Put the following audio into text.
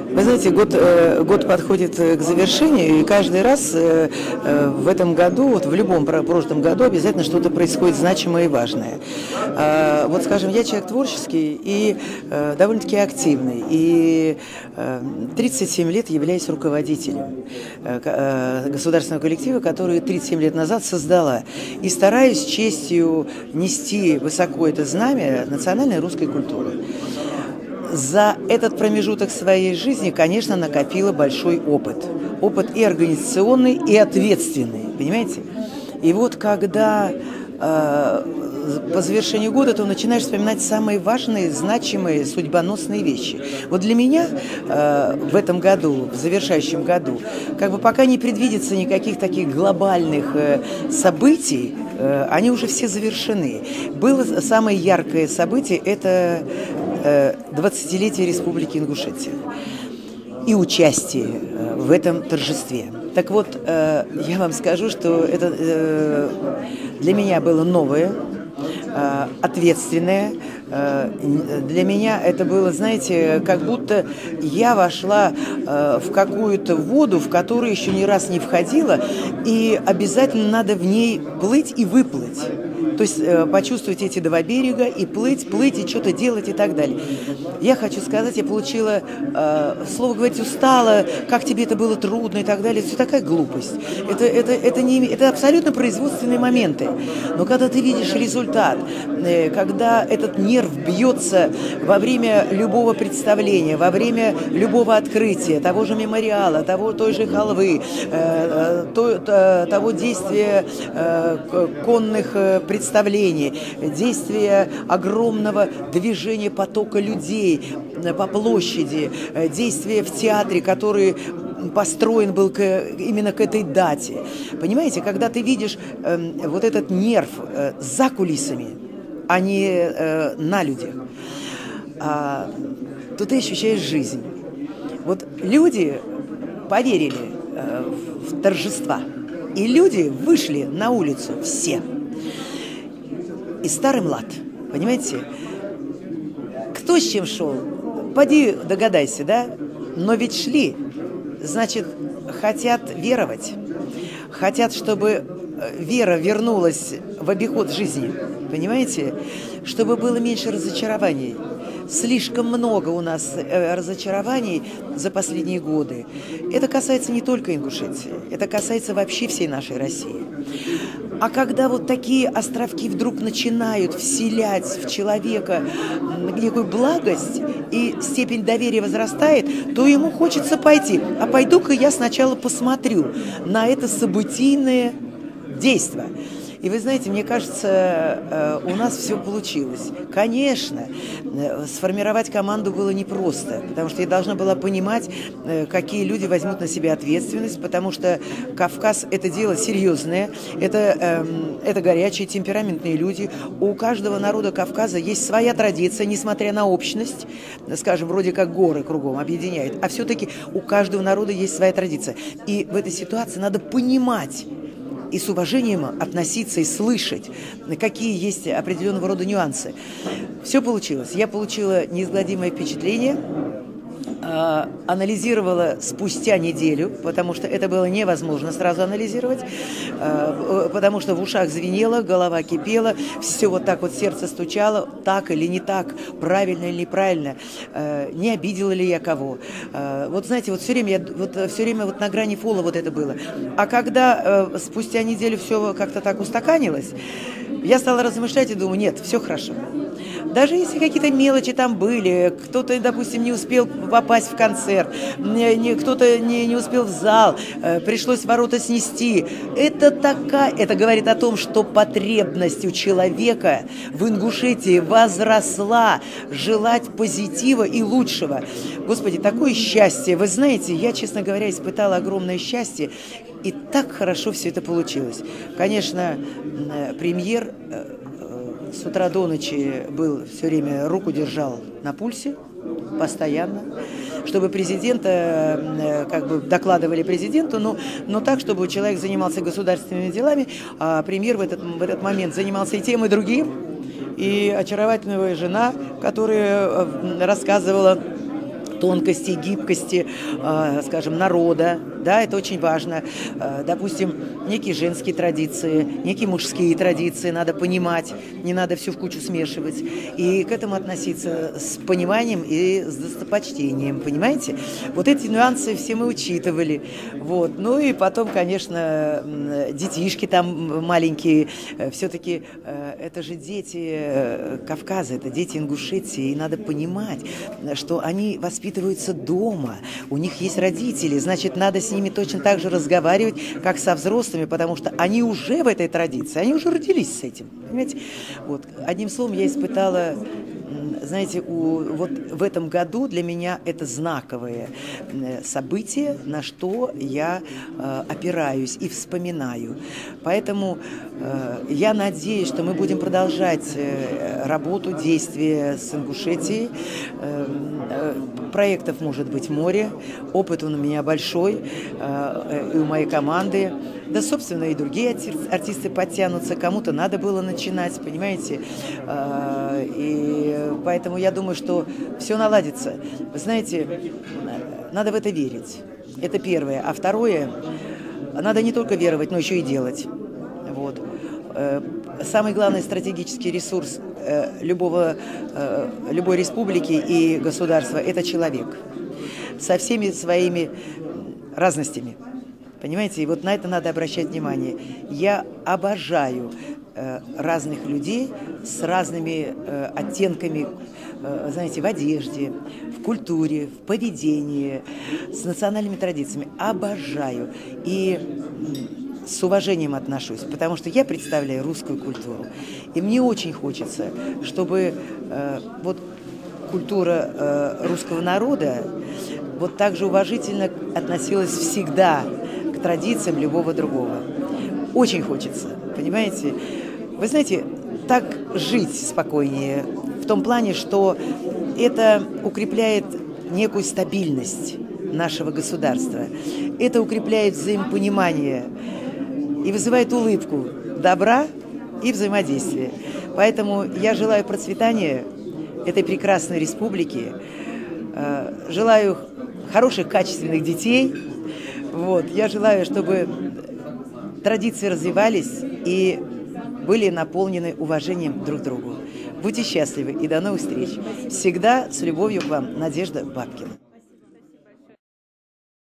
Вы знаете, год подходит к завершению, и каждый раз в этом году, вот в любом прошлом году обязательно что-то происходит значимое и важное. Вот, скажем, я человек творческий и довольно-таки активный, и 37 лет являюсь руководителем государственного коллектива, который 37 лет назад создала, и стараюсь с честью нести высоко это знамя национальной русской культуры. За этот промежуток своей жизни, конечно, накопила большой опыт. Опыт и организационный, и ответственный, понимаете? И вот когда по завершению года ты начинаешь вспоминать самые важные, значимые, судьбоносные вещи. Вот для меня в этом году, в завершающем году, как бы пока не предвидится никаких таких глобальных событий, они уже все завершены. Было самое яркое событие – это 20-летие Республики Ингушетия и участие в этом торжестве. Так вот, я вам скажу, что это для меня было новое, ответственное. Для меня это было, знаете, как будто я вошла в какую-то воду, в которую еще ни раз не входила, и обязательно надо в ней плыть и выплыть. То есть почувствовать эти два берега и плыть, и что-то делать и так далее. Я хочу сказать, я получила, слово говорить, устала, как тебе это было трудно и так далее. Это все такая глупость. Это абсолютно производственные моменты. Но когда ты видишь результат, когда этот нерв бьется во время любого представления, во время любого открытия, того же мемориала, той же халвы, того действия конных представлений, действия огромного движения потока людей по площади, действия в театре, который построен был именно к этой дате. Понимаете, когда ты видишь вот этот нерв за кулисами, а не на людях, то ты ощущаешь жизнь. Вот люди поверили в торжества, и люди вышли на улицу все. И старый млад, понимаете? Кто с чем шел? Поди догадайся, да? Но ведь шли, значит, хотят веровать, хотят, чтобы вера вернулась в обиход жизни, понимаете? Чтобы было меньше разочарований. Слишком много у нас разочарований за последние годы. Это касается не только Ингушетии, это касается вообще всей нашей России. А когда вот такие островки вдруг начинают вселять в человека некую благость, и степень доверия возрастает, то ему хочется пойти. А пойду-ка я сначала посмотрю на это событийное действие. И вы знаете, мне кажется, у нас все получилось. Конечно, сформировать команду было непросто, потому что я должна была понимать, какие люди возьмут на себя ответственность, потому что Кавказ – это дело серьезное, это горячие, темпераментные люди. У каждого народа Кавказа есть своя традиция, несмотря на общность, скажем, вроде как горы кругом объединяют, а все-таки у каждого народа есть своя традиция. И в этой ситуации надо понимать, и с уважением относиться и слышать, какие есть определенного рода нюансы. Все получилось. Я получила неизгладимое впечатление, анализировала спустя неделю, потому что это было невозможно сразу анализировать, потому что в ушах звенело, голова кипела, все вот так вот сердце стучало, так или не так, правильно или неправильно, не обидела ли я кого. Вот знаете, вот все время вот на грани фола вот это было. А когда спустя неделю все как-то так устаканилось, я стала размышлять и думаю, нет, все хорошо. Даже если какие-то мелочи там были, кто-то, допустим, не успел попасть в концерт, кто-то не успел в зал, пришлось ворота снести. Это говорит о том, что потребность у человека в Ингушетии возросла желать позитива и лучшего. Господи, такое счастье! Вы знаете, я, честно говоря, испытала огромное счастье, и так хорошо все это получилось. Конечно, премьер с утра до ночи был все время, руку держал на пульсе, постоянно, чтобы президента, как бы докладывали президенту, но так, чтобы человек занимался государственными делами, а премьер в этот момент занимался и тем, и другим. И очаровательная жена, которая рассказывала тонкости, гибкости, скажем, народа, да, это очень важно. Допустим, некие женские традиции, некие мужские традиции надо понимать, не надо все в кучу смешивать, и к этому относиться с пониманием и с достопочтением, понимаете? Вот эти нюансы все мы учитывали, вот. Ну и потом, конечно, детишки там маленькие, все-таки это же дети Кавказа, это дети Ингушетии, и надо понимать, что они воспитываются дома, у них есть родители, значит, надо с ними точно так же разговаривать, как со взрослыми, потому что они уже в этой традиции, они уже родились с этим, понимаете? Вот. Одним словом, я испытала, знаете, вот в этом году для меня это знаковое событие, на что я опираюсь и вспоминаю. Поэтому я надеюсь, что мы будем продолжать работу, действия с Ингушетией. Проектов может быть море, опыт он у меня большой, и у моей команды. Да, собственно, и другие артисты подтянутся, кому-то надо было начинать, понимаете. И поэтому я думаю, что все наладится. Вы знаете, надо в это верить. Это первое. А второе, надо не только веровать, но еще и делать. Вот. Самый главный стратегический ресурс любой республики и государства – это человек со всеми своими разностями. Понимаете, и вот на это надо обращать внимание. Я обожаю разных людей с разными оттенками, знаете, в одежде, в культуре, в поведении, с национальными традициями. Обожаю. И с уважением отношусь, потому что я представляю русскую культуру. И мне очень хочется, чтобы вот культура русского народа вот так же уважительно относилась всегда к традициям любого другого. Очень хочется, понимаете? Вы знаете, так жить спокойнее, в том плане, что это укрепляет некую стабильность нашего государства. Это укрепляет взаимопонимание и вызывает улыбку добра и взаимодействия. Поэтому я желаю процветания этой прекрасной республики, желаю хороших, качественных детей. Вот. Я желаю, чтобы традиции развивались и были наполнены уважением друг к другу. Будьте счастливы и до новых встреч. Всегда с любовью к вам, Надежда Бабкина.